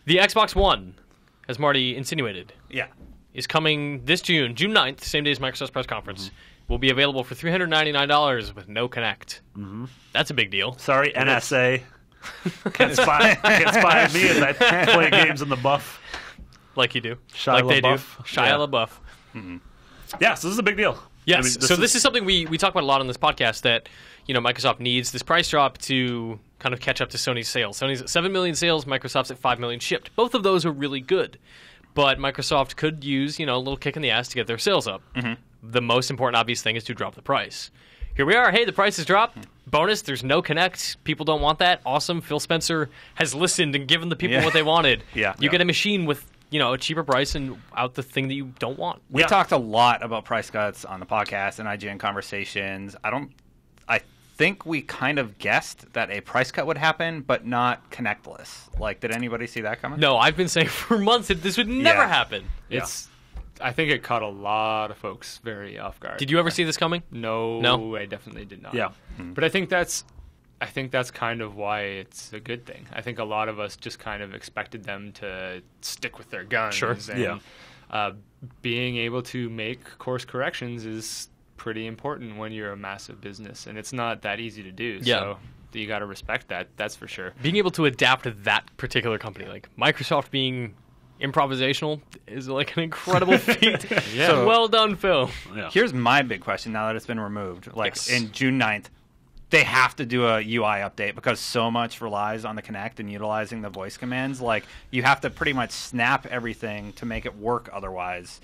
The Xbox One, as Marty insinuated, is coming this June 9th, same day as Microsoft's press conference. Will be available for $399 with no Kinect. That's a big deal. Sorry, NSA. Can't spy me as I play games in the buff. Like you do. Shia like LaBeouf. they do. Shia LaBeouf. Yeah, so this is a big deal. Yes, this is something we talk about a lot on this podcast, that Microsoft needs this price drop to kind of catch up to Sony's sales. Sony's at 7 million sales, Microsoft's at 5 million shipped. Both of those are really good, but Microsoft could use a little kick in the ass to get their sales up. The most important obvious thing is to drop the price. Here we are. Hey, the price has dropped. Bonus, there's no Kinect. People don't want that. Awesome. Phil Spencer has listened and given the people what they wanted. You get a machine with a cheaper price and out the thing that you don't want. We talked a lot about price cuts on the podcast and IGN Conversations. I think we kind of guessed that a price cut would happen, but not Kinectless. Like, did anybody see that coming? No, I've been saying for months that this would never happen. I think it caught a lot of folks very off guard. Did you ever see this coming? No, I definitely did not. But I think that's kind of why it's a good thing. I think a lot of us just kind of expected them to stick with their guns. Sure. And being able to make course corrections is pretty important when you're a massive business, and it's not that easy to do. So you got to respect that. That's for sure. Being able to adapt to that particular company, like Microsoft being improvisational, is like an incredible feat. So well done, Phil. Here's my big question now that it's been removed. Like in June 9th, they have to do a UI update because so much relies on the Kinect and utilizing the voice commands. Like, you have to pretty much snap everything to make it work otherwise.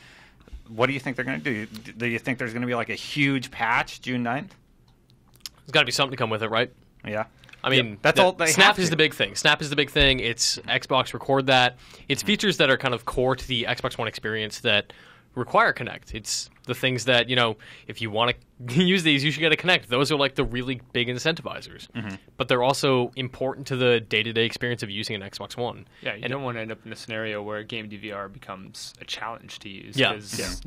What do you think they're going to do? Do you think there's going to be like a huge patch June 9th? There's got to be something to come with it, right? Yeah. I mean, that's all. Snap is the big thing. Snap is the big thing. It's Xbox Record that. It's features that are kind of core to the Xbox One experience that require Kinect. It's the things that, if you want to use these, you should get a Kinect. Those are like the really big incentivizers. But they're also important to the day-to-day experience of using an Xbox One. Yeah, you don't want to end up in a scenario where game DVR becomes a challenge to use. Because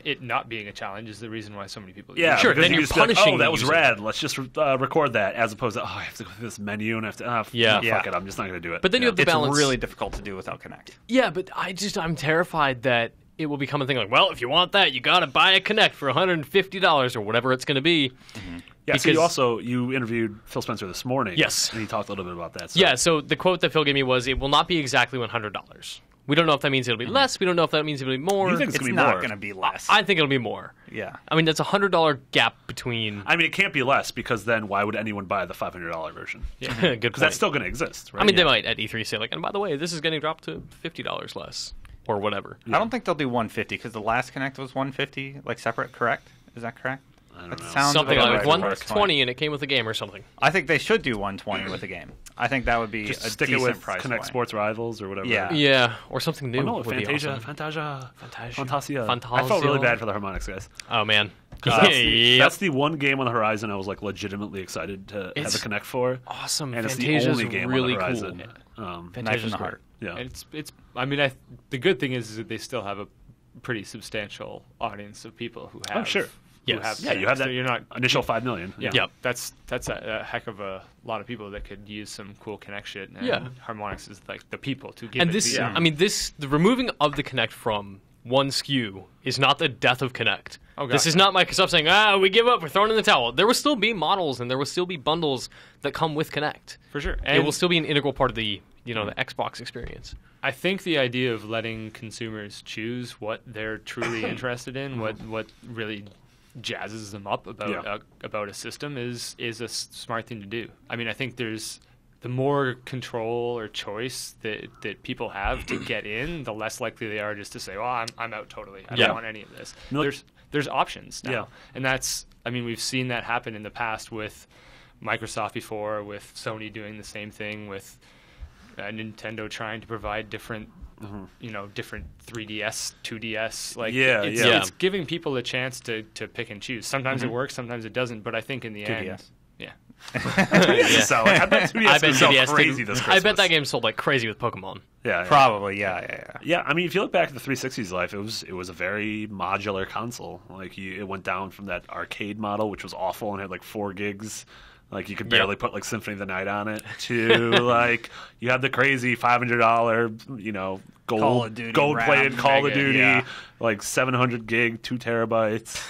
it not being a challenge is the reason why so many people use it. Sure, then you're punishing that was rad. Let's just record that, as opposed to, I have to go through this menu and I have to, fuck it, I'm just not going to do it. But then you have the balance. It's really difficult to do without Kinect. Yeah, but I'm terrified that it will become a thing like, well, if you want that, you got to buy a Kinect for $150 or whatever it's going to be. Yeah, so you interviewed Phil Spencer this morning. Yes. And he talked a little bit about that. So. Yeah, so the quote that Phil gave me was, it will not be exactly $100. We don't know if that means it'll be less. We don't know if that means it'll be more. You think it's not going to be less. I think it'll be more. Yeah. I mean, that's a $100 gap between... I mean, it can't be less, because then why would anyone buy the $500 version? Yeah, good point. Because that's still going to exist, right? I mean, they might at E3 say, like, and by the way, this is getting dropped to $50 less. Or whatever. I don't think they'll do 150 because the last Kinect was 150, like separate. Correct? Is that correct? I don't know. Something like 120 and it came with a game or something. I think they should do 120 with a game. I think that would be just a stick decent it with price Kinect point. Sports Rivals or whatever. Yeah, or something new. No, would be awesome. Fantasia. Fantasia. I felt really bad for the Harmonix guys. Oh man, that's the one game on the horizon I was like legitimately excited to have a Kinect for. Awesome, and it's Fantasia's the only game really on the horizon. Cool. Knife in the heart. Yeah, it's. I mean, the good thing is that they still have a pretty substantial audience of people who have. Oh sure. Yes. Yeah, you have that. So you're not initial 5 million. Yeah. Yep. That's a heck of a lot of people that could use some cool Kinect shit. And Harmonix is like the people to give and it this, to you. I mean, the removing of the Kinect from one SKU is not the death of Kinect. Oh, God. This is not Microsoft saying, we give up, we're throwing in the towel. There will still be models and there will still be bundles that come with Kinect. For sure. And it will still be an integral part of the the Xbox experience. I think the idea of letting consumers choose what they're truly interested in, what really jazzes them up about a system is a smart thing to do. I mean, I think there's the more control or choice that people have to get in, the less likely they are just to say, "Well, I'm out totally. I don't want any of this." There's options now, and we've seen that happen in the past with Microsoft before, with Sony doing the same thing, with Nintendo trying to provide different. Different 3DS, 2DS. It's giving people a chance to pick and choose. Sometimes it works, sometimes it doesn't. But I think in the 2DS. end, I bet 2DS crazy this Christmas. I bet that game sold like crazy with Pokemon. Probably. Yeah. I mean, if you look back at the 360's life, it was a very modular console. Like it went down from that arcade model, which was awful and had like 4 gigs Like, you could barely put, like, Symphony of the Night on it, to, like, you had the crazy $500, you know, gold-plated Call of Duty, like, 700 gig, 2 terabytes,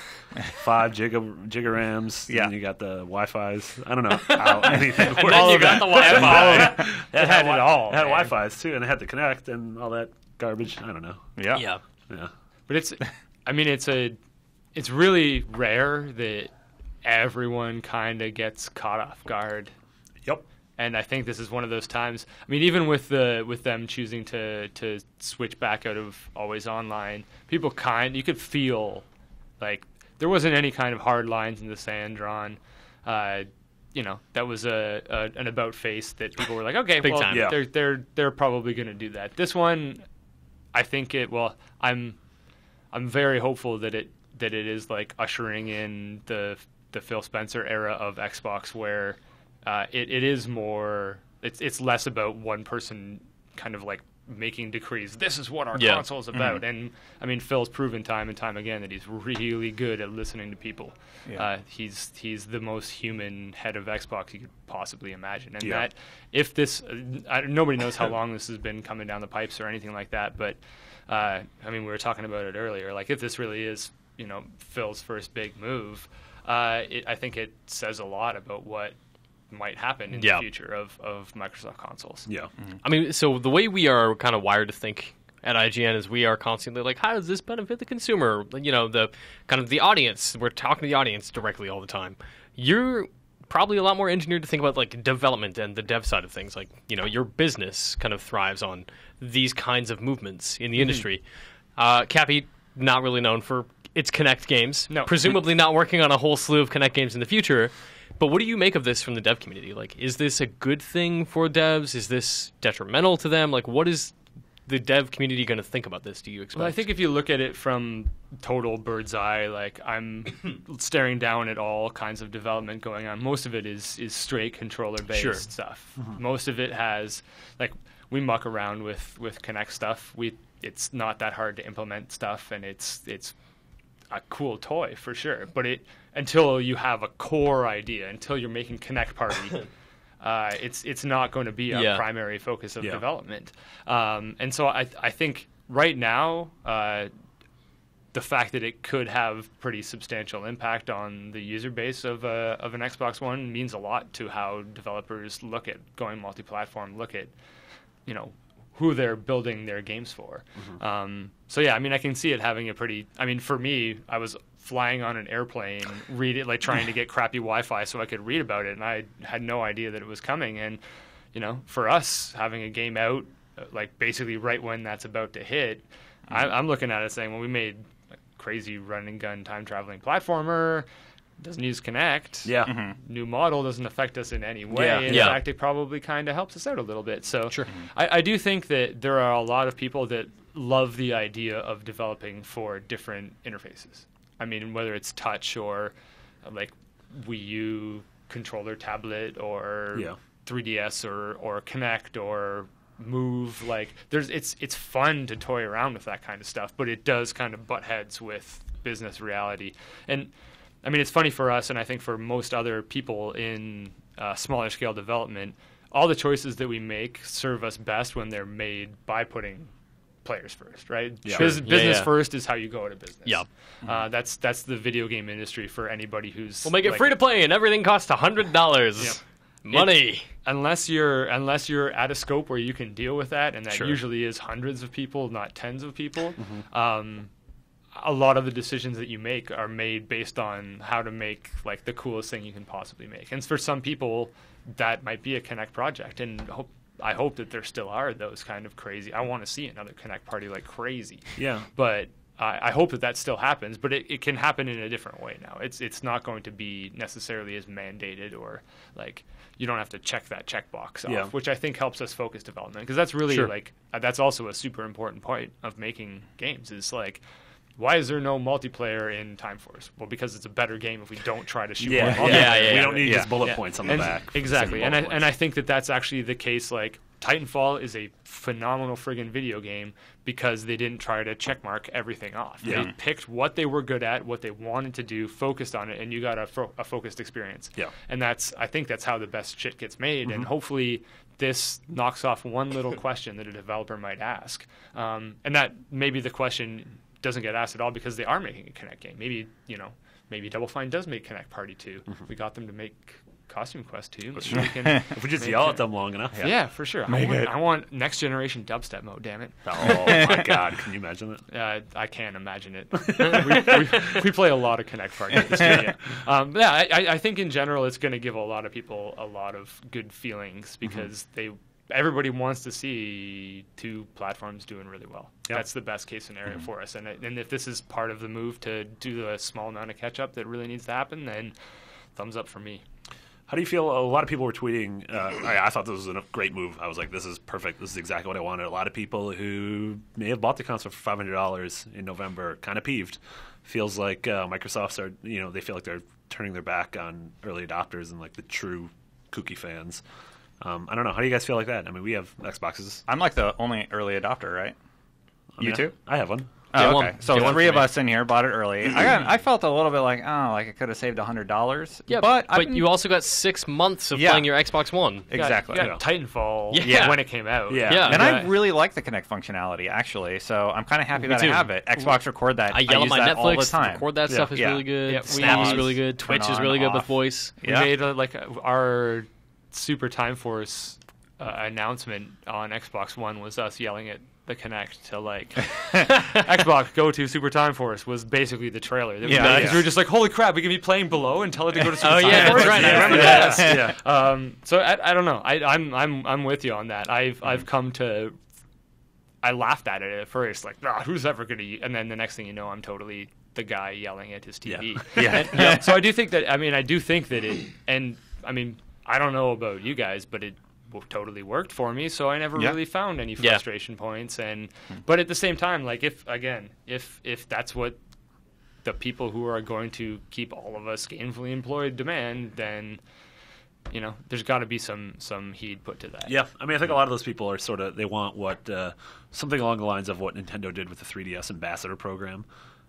5 gigarams, and you got the Wi-Fi's. I don't know how anything works. And you got the Wi-Fi. It had it all. It had Wi-Fi's, too, and it had to connect and all that garbage. I don't know. Yeah. But it's really rare that everyone kind of gets caught off guard. Yep. And I think this is one of those times. I mean, even with them choosing to switch back out of always online, people you could feel like there wasn't any kind of hard lines in the sand drawn. You know, that was an about face that people were like, okay, Big well, time. they're probably going to do that. This one, I think I'm very hopeful that it is like ushering in the Phil Spencer era of Xbox, where it is more. It's less about one person kind of like making decrees. This is what our console is about. And I mean, Phil's proven time and time again that he's really good at listening to people. He's the most human head of Xbox you could possibly imagine. And that if this, nobody knows how long this has been coming down the pipes or anything like that. But I mean, we were talking about it earlier. Like, if this really is, you know, Phil's first big move, I think it says a lot about what might happen in the future of Microsoft consoles. Yeah. I mean, so the way we are kind of wired to think at IGN is we are constantly like, how does this benefit the consumer? You know, the kind of the audience. We're talking to the audience directly all the time. You're probably a lot more engineered to think about like development and the dev side of things. Like, you know, your business kind of thrives on these kinds of movements in the industry. Cappy, not really known for its Kinect games. No. Presumably not working on a whole slew of Kinect games in the future. But what do you make of this from the dev community? Like, is this a good thing for devs? Is this detrimental to them? Like, what is the dev community going to think about this, do you expect? Well, I think if you look at it from total bird's eye, like, I'm staring down at all kinds of development going on. Most of it is straight controller-based stuff. Most of it has, like, we muck around with Kinect stuff. It's not that hard to implement stuff, and it's a cool toy for sure. But until you have a core idea, until you're making Kinect Party, it's not going to be a primary focus of development. And so I think right now, the fact that it could have pretty substantial impact on the user base of an Xbox One means a lot to how developers look at going multi-platform, look at, you know, who they're building their games for. So yeah, I mean, I can see it having a pretty. I mean, for me, I was flying on an airplane, trying to get crappy Wi-Fi so I could read about it, and I had no idea that it was coming. And you know, for us, having a game out, like basically right when that's about to hit, I'm looking at it saying, well, we made a crazy run and gun time traveling platformer. Doesn't use Kinect. New model doesn't affect us in any way. In fact, it probably kind of helps us out a little bit. So I do think that there are a lot of people that love the idea of developing for different interfaces. I mean, whether it's touch or like Wii U controller tablet or 3DS or Kinect or Move, like it's fun to toy around with that kind of stuff, but it does kind of butt heads with business reality. And I mean, it's funny for us, and I think for most other people in smaller scale development, all the choices that we make serve us best when they're made by putting players first, right? Business first is how you go to business. That's the video game industry for anybody who's we'll make it free to play and everything costs $100. Money. Unless you're at a scope where you can deal with that, and that usually is hundreds of people, not tens of people. A lot of the decisions that you make are made based on how to make like the coolest thing you can possibly make. And for some people, that might be a Kinect project. And I hope that there still are those kind of crazy. I want to see another Kinect Party like crazy. But I hope that still happens. But it can happen in a different way now. It's not going to be necessarily as mandated, or like you don't have to check that checkbox off, which I think helps us focus development, because that's really like that's also a super important point of making games. Is like, why is there no multiplayer in Time Force? Well, because it's a better game if we don't try to shoot more multiplayer. We don't need just bullet points on the back. Exactly. And I think that that's actually the case. Like, Titanfall is a phenomenal friggin' video game because they didn't try to checkmark everything off. Yeah. They picked what they were good at, what they wanted to do, focused on it, and you got a focused experience. Yeah. And I think that's how the best shit gets made, and hopefully this knocks off one little question that a developer might ask. And that maybe the question doesn't get asked at all because they are making a Kinect game. Maybe Double Fine does make Kinect Party 2. We got them to make Costume Quest 2. If we just yell at them long enough. Yeah, for sure. I want next generation dubstep mode, damn it. Oh my god, can you imagine it? I can't imagine it. we play a lot of Kinect Party games too, I think in general it's going to give a lot of people a lot of good feelings because everybody wants to see two platforms doing really well. Yep. That's the best case scenario for us. And if this is part of the move to do a small amount of catch-up that really needs to happen, then thumbs up for me. How do you feel? A lot of people were tweeting. I thought this was a great move. I was like, this is perfect. This is exactly what I wanted. A lot of people who may have bought the console for $500 in November kind of peeved. Feels like Microsoft's are, they feel like they're turning their back on early adopters and like the true kooky fans. I don't know. How do you guys feel like that? I mean, we have Xboxes. I'm like the only early adopter, right? You too? I have one. Oh, okay. So three of us in here bought it early. I felt a little bit like I could have saved $100. Yeah, but you also got 6 months of playing your Xbox One. Exactly. You got Titanfall when it came out. Yeah. And I really like the Kinect functionality, actually. So I'm kind of happy that I have it. Xbox Record that. I yell at my Netflix all the time. Record that stuff is really good. Yeah, Snap is really good. Twitch is really good with voice. We made our Super Time Force announcement on Xbox One was us yelling at the Kinect to Xbox go to Super Time Force was basically the trailer. Because we were just like, holy crap, we can be be playing below and tell it to go to Super Time Force. That's right. I remember that. So I don't know. I'm with you on that. I've come to. I laughed at it at first, like, who's ever going to? And then the next thing you know, I'm totally the guy yelling at his TV. Yeah. So I do think that. It. And I don't know about you guys, but it totally worked for me, so I never really found any frustration points. But at the same time, if that's what the people who are going to keep all of us gainfully employed demand, then there's got to be some heed put to that. Yeah, I think a lot of those people are they want what something along the lines of what Nintendo did with the 3DS Ambassador program.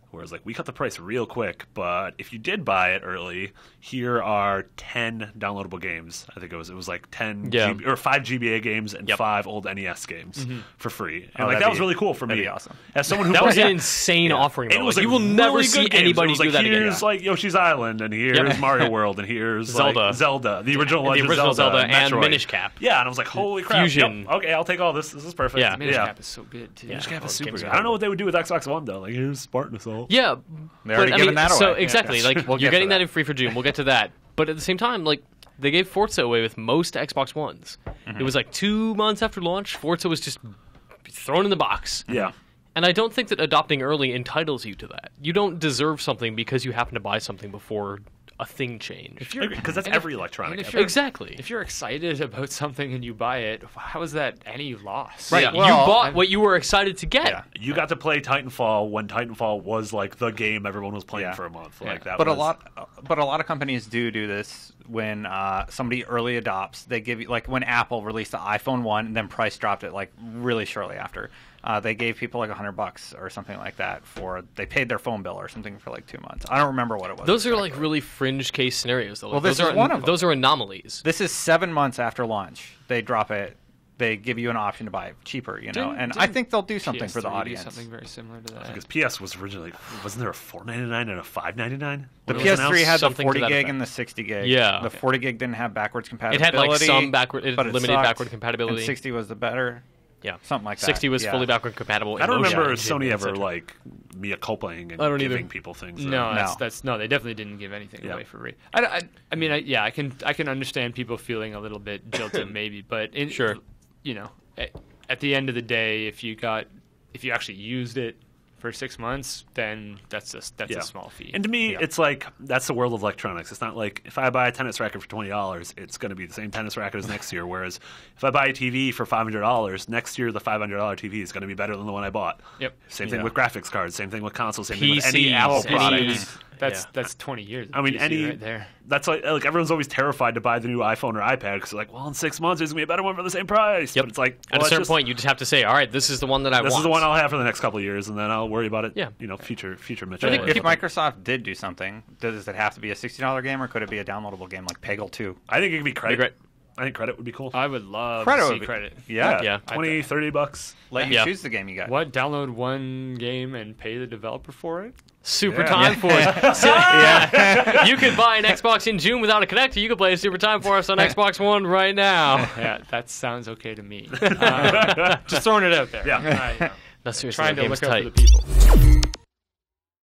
Whereas, we cut the price real quick, but if you did buy it early, here are 10 downloadable games. I think it was 10 or 5 GBA games and 5 old NES games for free. And that was really cool for me. That'd be awesome. As someone who that was an insane offering. It was you will never see anybody do that again. Here's Yoshi's Island, and here's Mario World, and here's Zelda, the original Legend of Zelda, and Minish Cap. Yeah, and I was like, holy crap! Fusion. Yep, okay, I'll take all this. This is perfect. Yeah, Minish Cap is so good too. Minish Cap is super good. I don't know what they would do with Xbox One though. Here's Spartan Assault. Yeah. They're already giving that away. So exactly, you're getting that in free for June. We'll get to that. But at the same time, they gave Forza away with most Xbox Ones. It was 2 months after launch. Forza was just thrown in the box. Yeah. And I don't think that adopting early entitles you to that. You don't deserve something because you happen to buy something before a thing changed. Because that's every electronic. Exactly. If you're excited about something and you buy it, how is that any loss? Right. You bought what you were excited to get. Yeah. You got to play Titanfall when Titanfall was the game everyone was playing for a month. But a lot of companies do this when somebody early adopts. They give you when Apple released the iPhone 1 and then price dropped it really shortly after. They gave people $100 or something like that they paid their phone bill or something for 2 months. I don't remember what it was. Those are really fringe case scenarios though. Well, this is one of them. Those are anomalies. This is 7 months after launch. They drop it. They give you an option to buy it cheaper, and I think they'll do something for the audience. Something very similar to that. Because PS was originally wasn't there a $4.99 and a $5.99? The PS3 had the 40 gig and the 60 gig. Yeah. The 40 gig didn't have backwards compatibility. It had some limited backward compatibility. And 60 was the better. Yeah, something like that. 60 was fully backward compatible. I don't remember Sony ever mea culpaing and giving people things. No, they definitely didn't give anything away for free. I can understand people feeling a little bit jilted maybe, but at the end of the day, if you actually used it for 6 months, then that's a small fee. And to me, it's that's the world of electronics. It's not if I buy a tennis racket for $20, it's going to be the same tennis racket as next year. Whereas if I buy a TV for $500, next year the $500 TV is going to be better than the one I bought. Yep. Same thing with graphics cards. Same thing with consoles. Same PCs, thing with any Apple product. That's 20 years. I mean, PC right there. That's like everyone's always terrified to buy the new iPhone or iPad because they're like, well, in 6 months there's gonna be a better one for the same price. Yep. But it's like at a certain point, you just have to say, all right, this is the one that I want. This is the one I'll have for the next couple of years, and then I'll worry about it. Yeah. Future Mitch. I think if Microsoft did do something, does it have to be a $60 game, or could it be a downloadable game like Peggle 2? I think it could be credit. I think credit would be cool. I would love to see credit. Yeah. $20, $30. Let you choose the game you got. What? Download one game and pay the developer for it? Super Time Force. Yeah. You could buy an Xbox in June without a connector. You could play Super Time Force on Xbox One right now. Yeah, that sounds okay to me. Just throwing it out there. Yeah. No, seriously, Trying to look tight. out for the people.